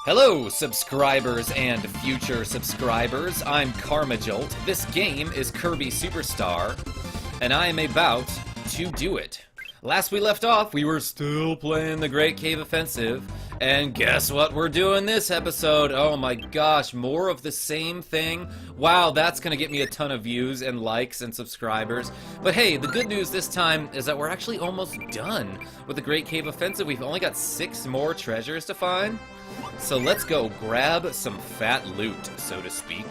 Hello, subscribers and future subscribers. I'm Karmajolt. This game is Kirby Superstar, and I am about to do it. Last we left off, we were still playing the Great Cave Offensive, and guess what we're doing this episode? Oh my gosh, more of the same thing? Wow, that's gonna get me a ton of views and likes and subscribers. But hey, the good news this time is that we're actually almost done with the Great Cave Offensive. We've only got 6 more treasures to find. So let's go grab some fat loot, so to speak.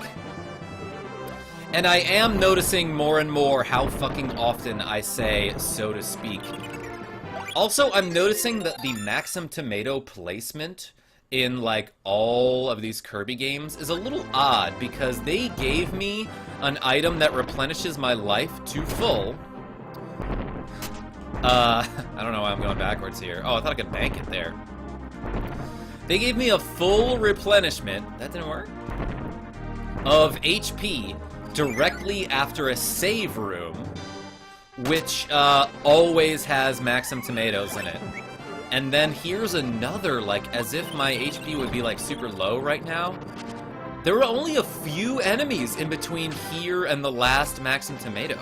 And I am noticing more and more how fucking often I say, so to speak. Also, I'm noticing that the Maxim Tomato placement in, like, all of these Kirby games is a little odd, because they gave me an item that replenishes my life to full. I don't know why I'm going backwards here. Oh, I thought I could bank it there. They gave me a full replenishment, that didn't work, of HP directly after a save room, which always has Maxim Tomatoes in it. And then here's another, like, as if my HP would be, like, super low right now. There were only a few enemies in between here and the last Maxim Tomato.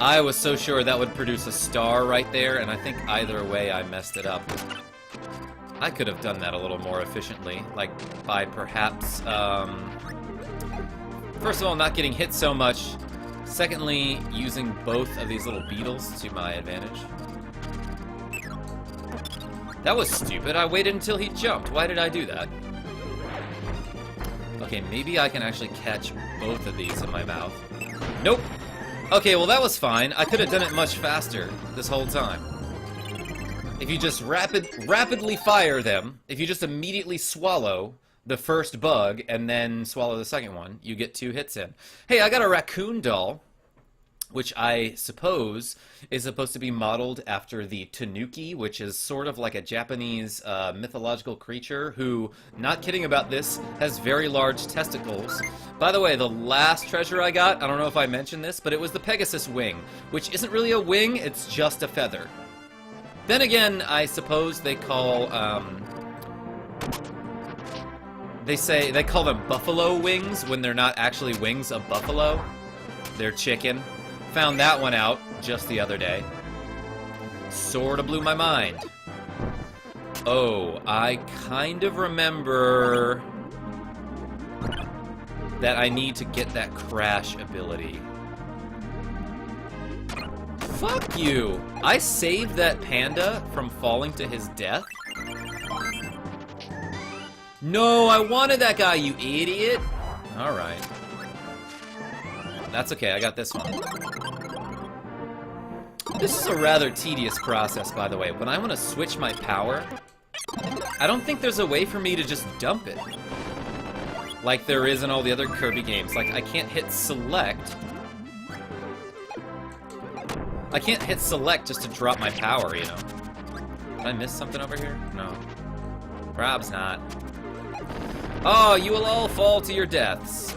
I was so sure that would produce a star right there, and I think either way I messed it up. I could have done that a little more efficiently, like by perhaps, first of all, not getting hit so much. Secondly, using both of these little beetles to my advantage. That was stupid. I waited until he jumped. Why did I do that? Okay, maybe I can actually catch both of these in my mouth. Nope. Okay, well that was fine. I could have done it much faster this whole time. If you just rapidly fire them, if you just immediately swallow the first bug and then swallow the second one, you get 2 hits in. Hey, I got a Raccoon doll, which I suppose is supposed to be modeled after the Tanuki, which is sort of like a Japanese mythological creature who, not kidding about this, has very large testicles. By the way, the last treasure I got, I don't know if I mentioned this, but it was the Pegasus wing, which isn't really a wing, it's just a feather. Then again, I suppose they call, they call them buffalo wings when they're not actually wings of buffalo. They're chicken. Found that one out just the other day. Sorta blew my mind. Oh, I kind of remember that I need to get that crash ability. Fuck you! I saved that panda from falling to his death? No, I wanted that guy, you idiot! Alright. That's okay, I got this one. This is a rather tedious process, by the way. When I want to switch my power, I don't think there's a way for me to just dump it. Like there is in all the other Kirby games. Like, I can't hit select. I can't hit select just to drop my power, you know. Did I miss something over here? No. Perhaps not. Oh, you will all fall to your deaths.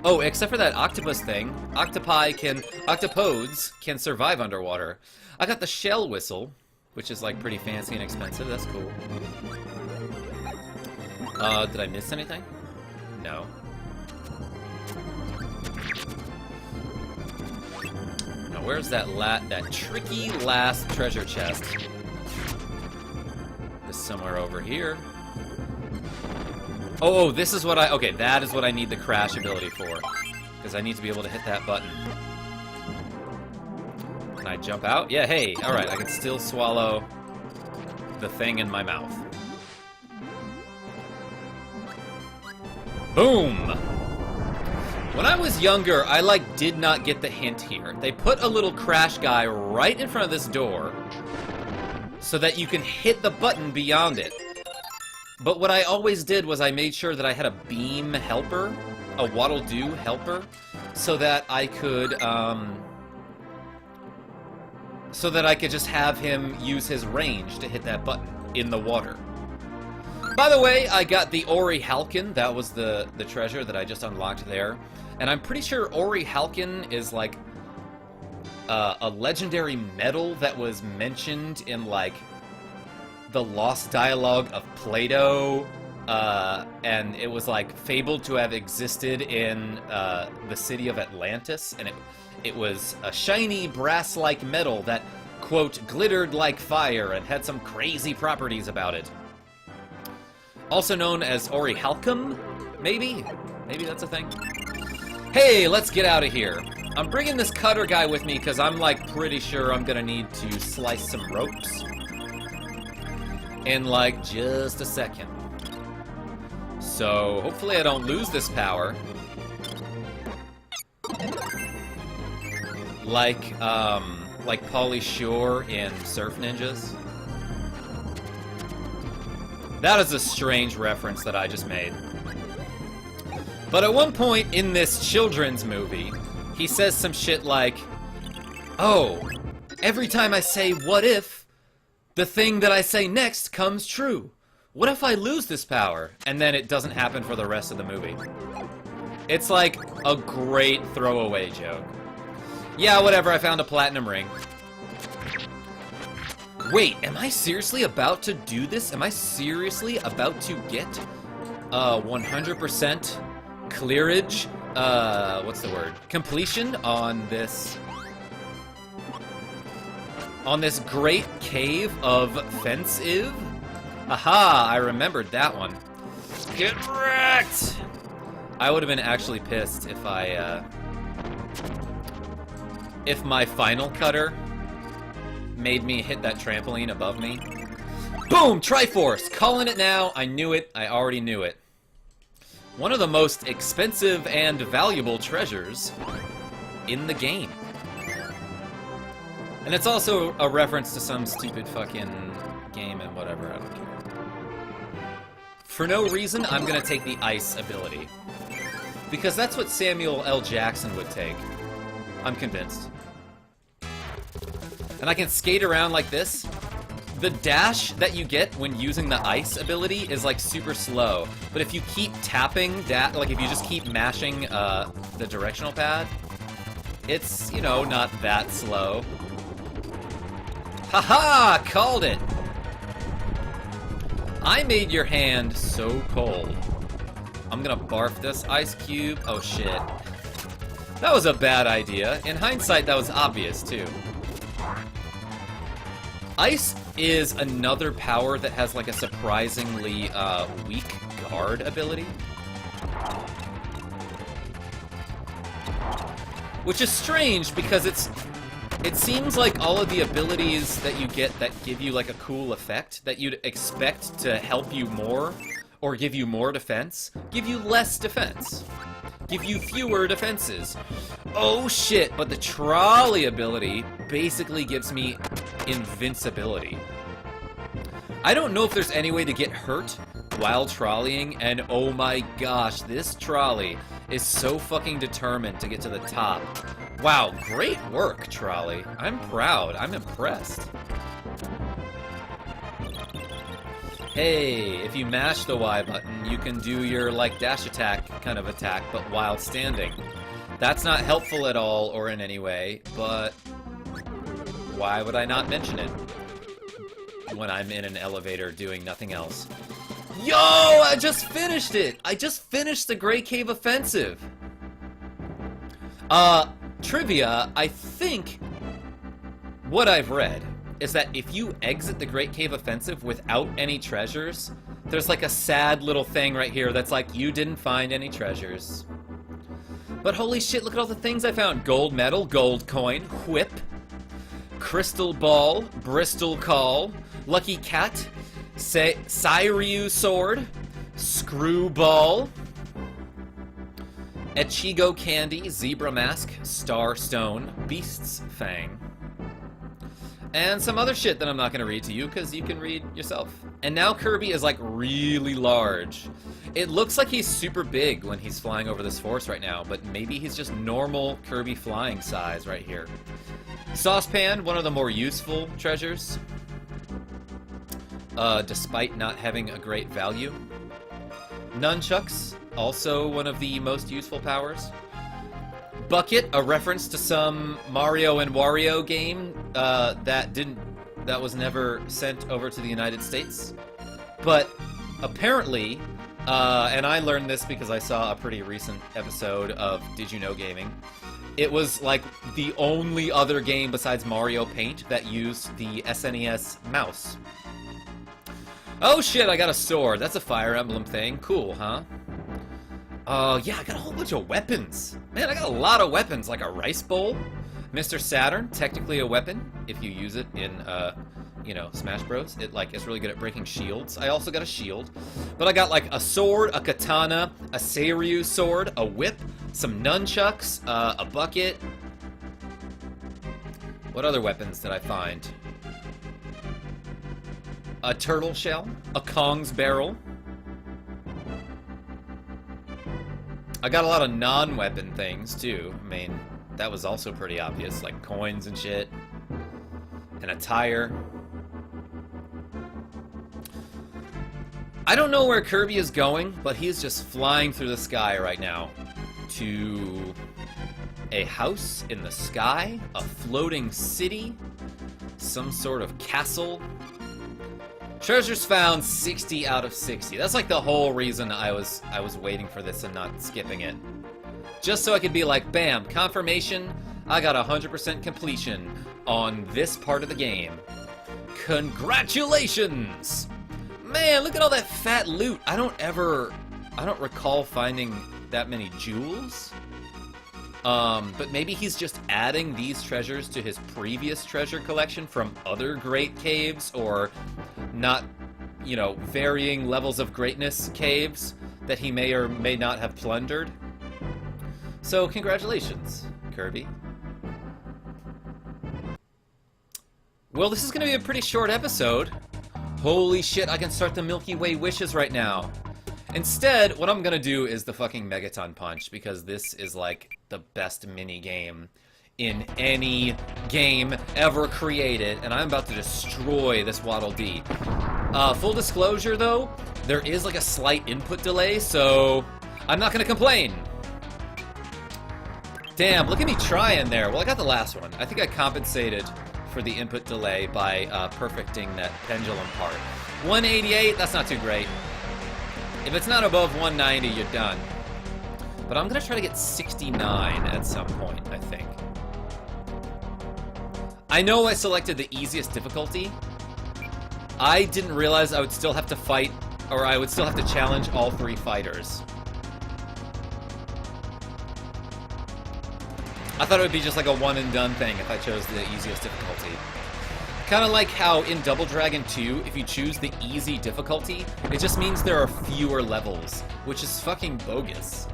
Oh, except for that octopus thing. Octopodes can survive underwater. I got the shell whistle, which is like pretty fancy and expensive. That's cool. Did I miss anything? No. Where's that tricky last treasure chest? It's somewhere over here. Oh, this is what okay, that is what I need the crash ability for. Because I need to be able to hit that button. Can I jump out? Yeah, hey, alright, I can still swallow the thing in my mouth. Boom! When I was younger, I, like, did not get the hint here. They put a little crash guy right in front of this door so that you can hit the button beyond it. But what I always did was I made sure that I had a beam helper, a waddle-doo helper, so that I could just have him use his range to hit that button in the water. By the way, I got the Orihalcon. That was the treasure that I just unlocked there. And I'm pretty sure Orihalcon is like a legendary metal that was mentioned in like the lost dialogue of Plato, and it was like fabled to have existed in the city of Atlantis, and it was a shiny brass-like metal that, quote, glittered like fire and had some crazy properties about it. Also known as Orihalcon, maybe? Maybe that's a thing? Hey, let's get out of here. I'm bringing this cutter guy with me because I'm, like, pretty sure I'm gonna need to slice some ropes in, like, just a second. So, hopefully I don't lose this power. Like Pauly Shore in Surf Ninjas. That is a strange reference that I just made. But at one point in this children's movie, he says some shit like, "Oh, every time I say what if, the thing that I say next comes true. What if I lose this power?" And then it doesn't happen for the rest of the movie. It's like a great throwaway joke. Yeah, whatever, I found a platinum ring. Wait, am I seriously about to do this? Am I seriously about to get 100% clearage? What's the word? Completion on this great cave of Fence-iv? Aha, I remembered that one. Get wrecked! I would have been actually pissed if if my final cutter made me hit that trampoline above me. Boom! Triforce! Calling it now. I knew it. I already knew it. One of the most expensive and valuable treasures in the game. And it's also a reference to some stupid fucking game and whatever. I don't care. For no reason, I'm gonna take the ice ability. Because that's what Samuel L. Jackson would take. I'm convinced. And I can skate around like this. The dash that you get when using the ice ability is like super slow. But if you keep tapping, like if you just keep mashing the directional pad, it's, you know, not that slow. Haha! Called it! I made your hand so cold. I'm gonna barf this ice cube. Oh shit. That was a bad idea. In hindsight, that was obvious too. Ice is another power that has like a surprisingly weak guard ability. Which is strange because it seems like all of the abilities that you get that give you like a cool effect that you'd expect to help you more or give you more defense, give you less defense. Give you fewer defenses. Oh shit, but the trolley ability basically gives me invincibility. I don't know if there's any way to get hurt while trolleying, and oh my gosh, this trolley is so fucking determined to get to the top. Wow, great work, trolley. I'm proud. I'm impressed. Hey, if you mash the Y button, you can do your, like, dash attack kind of attack, but while standing. That's not helpful at all or in any way, but why would I not mention it when I'm in an elevator doing nothing else? Yo, I just finished it! I just finished the Great Cave Offensive! Trivia, I think what I've read is that if you exit the Great Cave Offensive without any treasures, there's like a sad little thing right here that's like, you didn't find any treasures. But holy shit, look at all the things I found. Gold medal, gold coin, whip, crystal ball, Bristol call, lucky cat, Cyreu sword, screwball, Echigo candy, zebra mask, star stone, beast's fang. And some other shit that I'm not going to read to you, because you can read yourself. And now Kirby is, like, really large. It looks like he's super big when he's flying over this forest right now, but maybe he's just normal Kirby flying size right here. Saucepan, one of the more useful treasures, despite not having a great value. Nunchucks, also one of the most useful powers. Bucket, a reference to some Mario and Wario game that didn't that was never sent over to the United States. But apparently, and I learned this because I saw a pretty recent episode of Did You Know Gaming, it was like the only other game besides Mario Paint that used the SNES mouse. Oh shit, I got a sword. That's a Fire Emblem thing. Cool, huh? Yeah, I got a whole bunch of weapons. Man, I got a lot of weapons, like a rice bowl. Mr. Saturn, technically a weapon, if you use it in, you know, Smash Bros. It, like, is really good at breaking shields. I also got a shield. But I got, like, a sword, a katana, a Seiryu sword, a whip, some nunchucks, a bucket. What other weapons did I find? A turtle shell, a Kong's barrel. I got a lot of non-weapon things, too. I mean, that was also pretty obvious, like coins and shit. And a tire. I don't know where Kirby is going, but he is just flying through the sky right now. To a house in the sky, a floating city, some sort of castle. Treasures found 60 out of 60. That's like the whole reason I was waiting for this and not skipping it. Just so I could be like, bam, confirmation, I got 100% completion on this part of the game. Congratulations! Man, look at all that fat loot. I don't recall finding that many jewels. But maybe he's just adding these treasures to his previous treasure collection from other great caves, or not, you know, varying levels of greatness caves that he may or may not have plundered. So, congratulations, Kirby. Well, this is going to be a pretty short episode. Holy shit, I can start the Milky Way wishes right now. Instead, what I'm gonna do is the fucking Megaton Punch, because this is like the best mini-game in any game ever created, and I'm about to destroy this Waddle Dee. Full disclosure though, there is like a slight input delay, so I'm not gonna complain. Damn, look at me trying there. Well, I got the last one. I think I compensated for the input delay by perfecting that pendulum part. 188, that's not too great. If it's not above 190, you're done. But I'm gonna try to get 69 at some point, I think. I know I selected the easiest difficulty. I didn't realize I would still have to fight, or I would still have to challenge all three fighters. I thought it would be just like a one and done thing if I chose the easiest difficulty. Kind of like how in Double Dragon 2, if you choose the easy difficulty, it just means there are fewer levels, which is fucking bogus.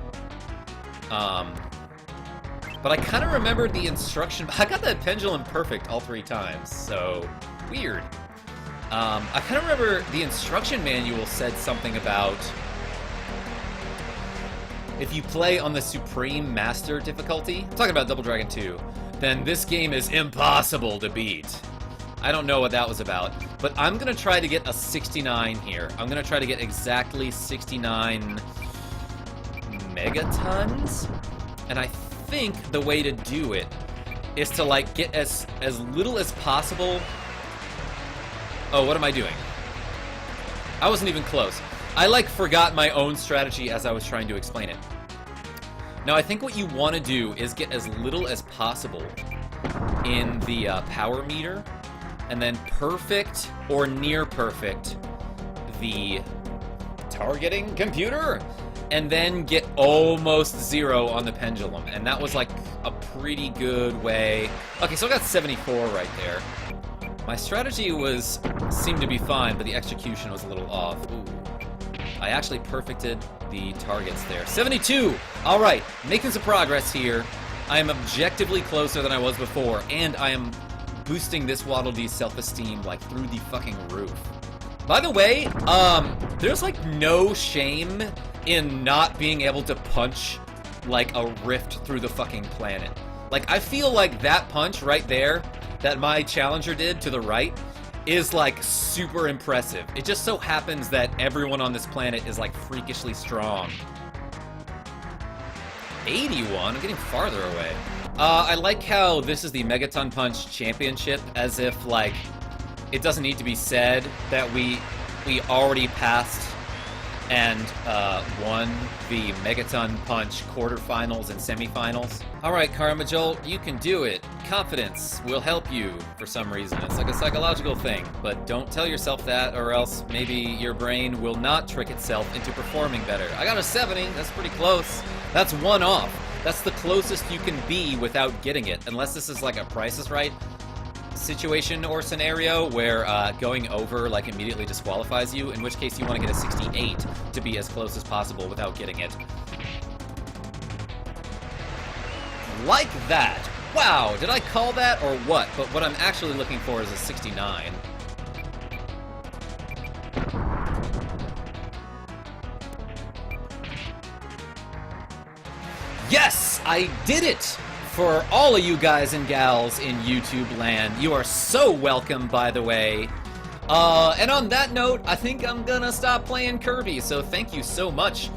But I kind of remembered the instruction. I got that pendulum perfect all three times, so weird. I kind of remember the instruction manual said something about if you play on the Supreme Master difficulty, I'm talking about Double Dragon 2, then this game is impossible to beat. I don't know what that was about, but I'm gonna try to get a 69 here. I'm gonna try to get exactly 69 megatons, and I think the way to do it is to like get as little as possible. Oh, what am I doing? I wasn't even close. I like forgot my own strategy as I was trying to explain it. Now I think what you want to do is get as little as possible in the power meter, and then perfect or near perfect the targeting computer, and then get almost 0 on the pendulum. And that was like a pretty good way. Okay, so I got 74 right there. My strategy seemed to be fine, but the execution was a little off. Ooh. I actually perfected the targets there. 72! Alright, making some progress here. I am objectively closer than I was before, and I am boosting this Waddle Dee's self-esteem like through the fucking roof. By the way, there's like no shame in not being able to punch like a rift through the fucking planet. Like, I feel like that punch right there that my challenger did to the right is like super impressive. It just so happens that everyone on this planet is like freakishly strong. 81? I'm getting farther away. I like how this is the Megaton Punch Championship, as if, like, it doesn't need to be said that we already passed and won the Megaton Punch quarterfinals and semifinals. Alright, Karma Jolt, you can do it. Confidence will help you for some reason. It's like a psychological thing, but don't tell yourself that or else maybe your brain will not trick itself into performing better. I got a 70, that's pretty close. That's one off. That's the closest you can be without getting it, unless this is like a Price is Right situation or scenario where going over like immediately disqualifies you, in which case you want to get a 68 to be as close as possible without getting it. Like that. Wow, did I call that or what? But what I'm actually looking for is a 69. Yes, I did it! For all of you guys and gals in YouTube land, you are so welcome, by the way. And on that note, I think I'm gonna stop playing Kirby, so thank you so much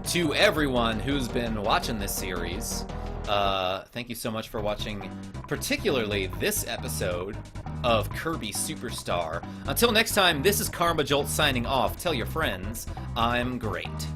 to everyone who's been watching this series. Thank you so much for watching, particularly this episode of Kirby Superstar. Until next time, this is Karma Jolt signing off. Tell your friends I'm great.